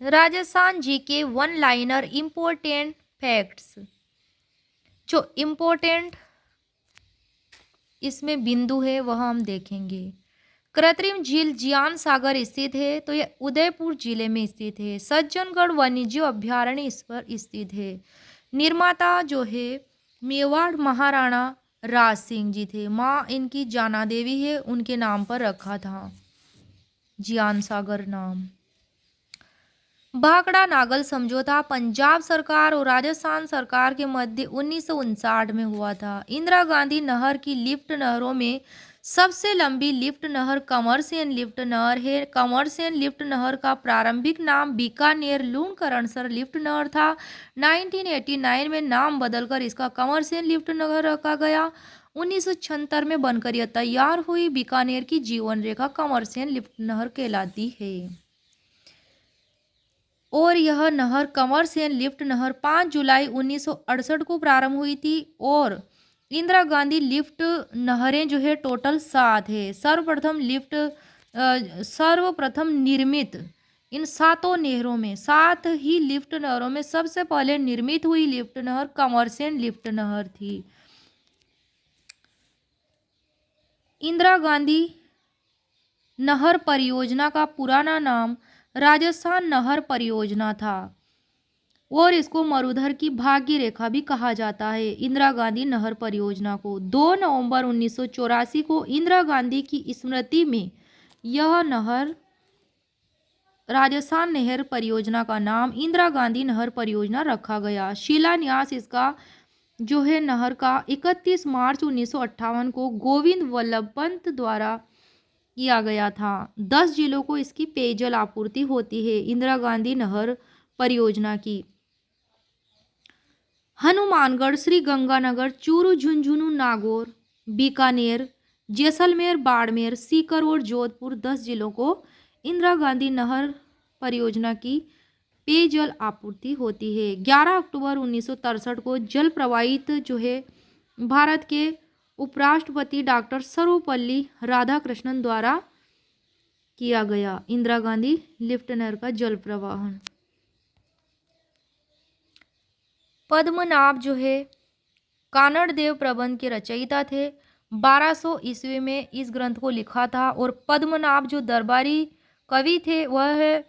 Rajasthan GK one liner important facts. जो important इसमें बिंदु है वह हम देखेंगे। कृत्रिम झील जियान सागर स्थित है, तो यह उदयपुर जिले में स्थित है। सज्जनगढ़ वन्यजीव अभ्यारण्य इस पर स्थित है। निर्माता जो है मेवाड़ महाराणा राज सिंह जी थे। माँ इनकी जाना देवी है, उनके नाम पर रखा था जियान सागर नाम। भाखड़ा नागल समझौता पंजाब सरकार और राजस्थान सरकार के मध्य 1959 में हुआ था। इंदिरा गांधी नहर की लिफ्ट नहरों में सबसे लंबी लिफ्ट नहर कमरसेन लिफ्ट नहर है। कमरसेन लिफ्ट नहर का प्रारंभिक नाम बीकानेर लूणकरणसर लिफ्ट नहर था। 1989 में नाम बदलकर इसका कमरसेन लिफ्ट नहर रखा गया। 1976 में बनकर यह तैयार हुई बीकानेर की जीवन रेखा कमरसेन लिफ्ट नहर कहलाती है। और यह नहर कमरसेन लिफ्ट नहर 5 जुलाई 1968 को प्रारंभ हुई थी। और इंदिरा गांधी लिफ्ट नहरें जो है टोटल 7 है। सर्वप्रथम निर्मित इन 7 नहरों में 7 ही लिफ्ट नहरों में सबसे पहले निर्मित हुई लिफ्ट नहर कमरसेन लिफ्ट नहर थी। इंदिरा गांधी नहर परियोजना का पुराना नाम राजस्थान नहर परियोजना था और इसको मरुधर की भाग्य रेखा भी कहा जाता है। इंदिरा गांधी नहर परियोजना को 2 नवंबर 1984 को इंदिरा गांधी की स्मृति में यह नहर राजस्थान नहर परियोजना का नाम इंदिरा गांधी नहर परियोजना रखा गया। शिलान्यास इसका जो है नहर का 31 मार्च 1958 को गोविंद वल्लभ पंत द्वारा किया गया था। 10 जिलों को इसकी पेयजल आपूर्ति होती है। इंदिरा गांधी नहर परियोजना की हनुमानगढ़, श्री गंगानगर, चूरू, झुंझुनू, नागौर, बीकानेर, जैसलमेर, बाड़मेर, सीकर और जोधपुर 10 जिलों को इंदिरा गांधी नहर परियोजना की पेयजल आपूर्ति होती है। 11 अक्टूबर 1963 को जल प्रवाहित जो है भारत के उपराष्ट्रपति डॉक्टर सर्वपल्ली राधाकृष्णन द्वारा किया गया इंदिरा गांधी लिफ्ट नहर का जल प्रवाहन। पद्मनाभ जो है कानड़ देव प्रबंध के रचयिता थे। 1200 ईस्वी में इस ग्रंथ को लिखा था। और पद्मनाभ जो दरबारी कवि थे वह है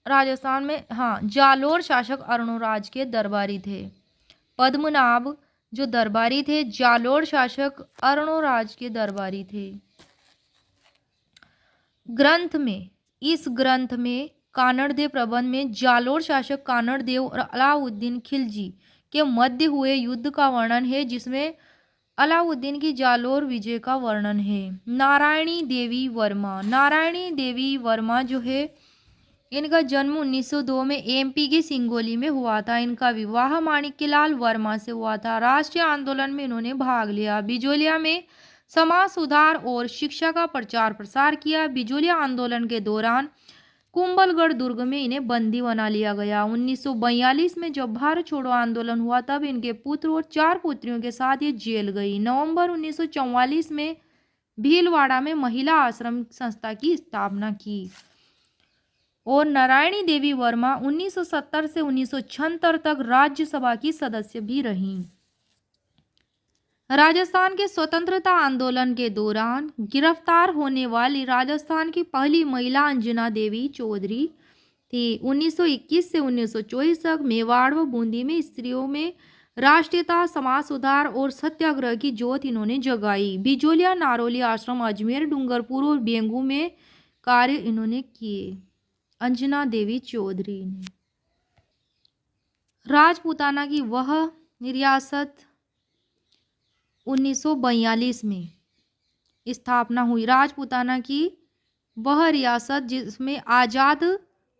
राजस्थान में जालोर शासक अर्णोराज के दरबारी थे। पद्मनाभ जो दरबारी थे जालोर शासक अर्णोराज के दरबारी थे। इस ग्रंथ में कानड़ देव प्रबंध में जालोर शासक कानड़ देव और अलाउद्दीन खिलजी के मध्य हुए युद्ध का वर्णन है, जिसमें अलाउद्दीन की जालोर विजय का वर्णन है। नारायणी देवी वर्मा जो है इनका जन्म 1902 में एमपी के सिंगोली में हुआ था। इनका विवाह माणिक्यलाल वर्मा से हुआ था। राष्ट्रीय आंदोलन में इन्होंने भाग लिया। बिजोलिया में समाज सुधार और शिक्षा का प्रचार प्रसार किया। बिजोलिया आंदोलन के दौरान कुंभलगढ़ दुर्ग में इन्हें बंदी बना लिया गया। 1942 में जब भारत छोड़ो आंदोलन हुआ तब इनके पुत्र और 4 पुत्रियों के साथ ये जेल गई। नवंबर 1944 में भीलवाड़ा में महिला आश्रम संस्था की स्थापना की। और नारायणी देवी वर्मा 1970 से 1976 तक राज्यसभा की सदस्य भी रहीं। राजस्थान के स्वतंत्रता आंदोलन के दौरान गिरफ्तार होने वाली राजस्थान की पहली महिला अंजना देवी चौधरी थी। 1921 से 1924 तक मेवाड़ व बूंदी में स्त्रियों में राष्ट्रीयता, समाज सुधार और सत्याग्रह की ज्योत इन्होंने जगाई। बिजोलिया, नारोली आश्रम, अजमेर, डूंगरपुर और बेंगू में कार्य इन्होंने किए। अंजना देवी चौधरी ने राजपूताना की वह रियासत 1942 में स्थापना हुई। राजपूताना की वह रियासत जिसमें आज़ाद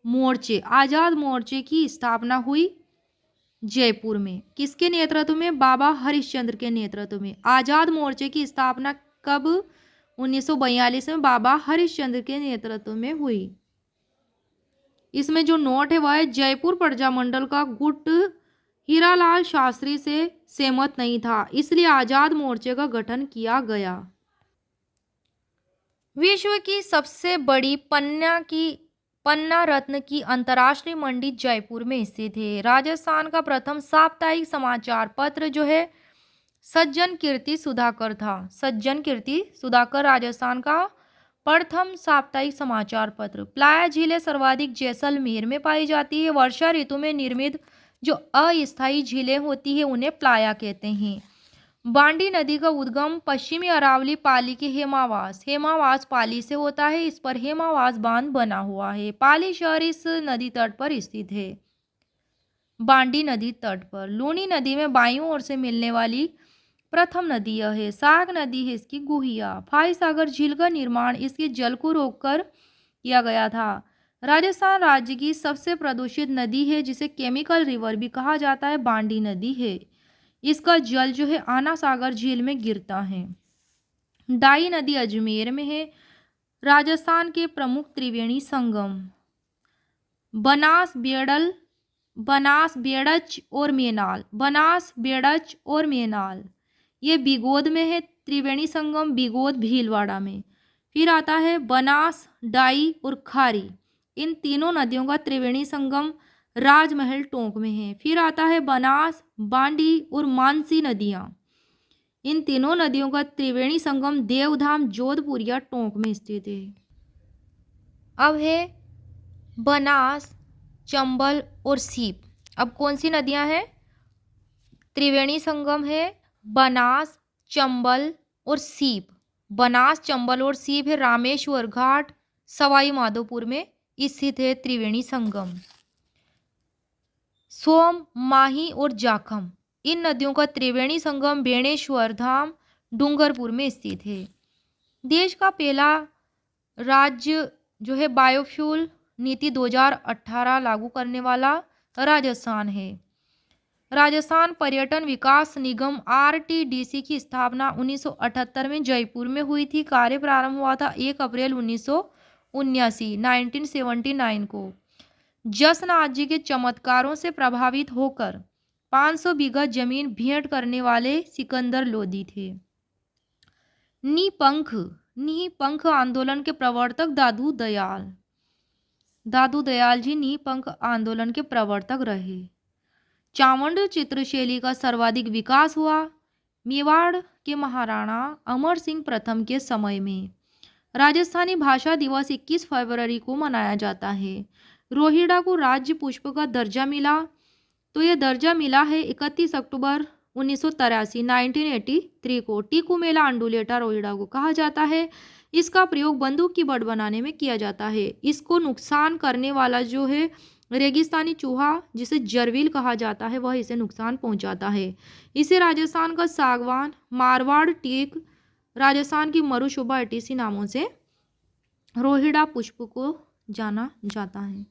मोर्चे की स्थापना हुई जयपुर में। किसके नेतृत्व में? बाबा हरिश्चंद्र के नेतृत्व में। आज़ाद मोर्चे की स्थापना कब? 1942 में बाबा हरिश्चंद्र के नेतृत्व में हुई। इसमें जो नोट है वह है जयपुर प्रजामंडल का गुट हीरालाल शास्त्री से सहमत नहीं था, इसलिए आजाद मोर्चे का गठन किया गया। विश्व की सबसे बड़ी पन्ना की पन्ना रत्न की अंतर्राष्ट्रीय मंडी जयपुर में स्थित है। राजस्थान का प्रथम साप्ताहिक समाचार पत्र जो है सज्जन कीर्ति सुधाकर था। सज्जन कीर्ति सुधाकर राजस्थान का प्रथम साप्ताहिक समाचार पत्र। प्लाया झीलें सर्वाधिक जैसलमेर में पाई जाती है। वर्षा ऋतु में निर्मित जो अस्थायी झीलें होती है उन्हें प्लाया कहते हैं। बांडी नदी का उद्गम पश्चिमी अरावली पाली के हेमावास पाली से होता है। इस पर हेमावास बांध बना हुआ है। पाली शहर इस नदी तट पर स्थित है। बांडी नदी तट पर लूनी नदी में बाईं ओर से मिलने वाली प्रथम नदी यह है। साग नदी है इसकी गुहिया। फाई सागर झील का निर्माण इसके जल को रोककर किया गया था। राजस्थान राज्य की सबसे प्रदूषित नदी है जिसे केमिकल रिवर भी कहा जाता है, बांडी नदी है। इसका जल जो है आना सागर झील में गिरता है। डाई नदी अजमेर में है। राजस्थान के प्रमुख त्रिवेणी संगम बनास बेड़च और मेनाल ये बिगोद में है। त्रिवेणी संगम बिगोद भीलवाड़ा में। फिर आता है बनास, डाई और खारी। इन तीनों नदियों का त्रिवेणी संगम राजमहल टोंक में है। फिर आता है बनास, बांडी और मानसी नदियाँ। इन तीनों नदियों का त्रिवेणी संगम देवधाम जोधपुर या टोंक में स्थित है। अब है बनास, चंबल और सीप। अब कौन सी नदियाँ हैं? त्रिवेणी संगम है बनास, चंबल और सीप। बनास, चंबल और सीप है रामेश्वर घाट सवाई माधोपुर में स्थित है त्रिवेणी संगम। सोम, माही और जाखम इन नदियों का त्रिवेणी संगम बेणेश्वर धाम डूंगरपुर में स्थित है। देश का पहला राज्य जो है बायोफ्यूल नीति 2018 लागू करने वाला राजस्थान है। राजस्थान पर्यटन विकास निगम RTDC की स्थापना 1978 में जयपुर में हुई थी। कार्य प्रारंभ हुआ था 1 अप्रैल 1979 को। जसन आजी के चमत्कारों से प्रभावित होकर 500 बीघा जमीन भेंट करने वाले सिकंदर लोदी थे। नीपंख आंदोलन के प्रवर्तक दादू दयाल जी नीपंख आंदोलन के प्रवर्तक रहे। चावंड चित्रशैली का सर्वाधिक विकास हुआ मेवाड़ के महाराणा अमर सिंह प्रथम के समय में। राजस्थानी भाषा दिवस 21 फरवरी को मनाया जाता है। रोहिड़ा को राज्य पुष्प का दर्जा मिला, तो यह दर्जा मिला है 31 अक्टूबर 1983 को। टीकू मेला अंडुलेटा रोहिड़ा को कहा जाता है। इसका प्रयोग बंदूक की बड़ बनाने में किया जाता है। इसको नुकसान करने वाला जो है रेगिस्तानी चूहा जिसे जरविल कहा जाता है वह इसे नुकसान पहुंचाता है। इसे राजस्थान का सागवान, मारवाड़ टीक, राजस्थान की मरुशोभा एटीसी नामों से रोहिड़ा पुष्प को जाना जाता है।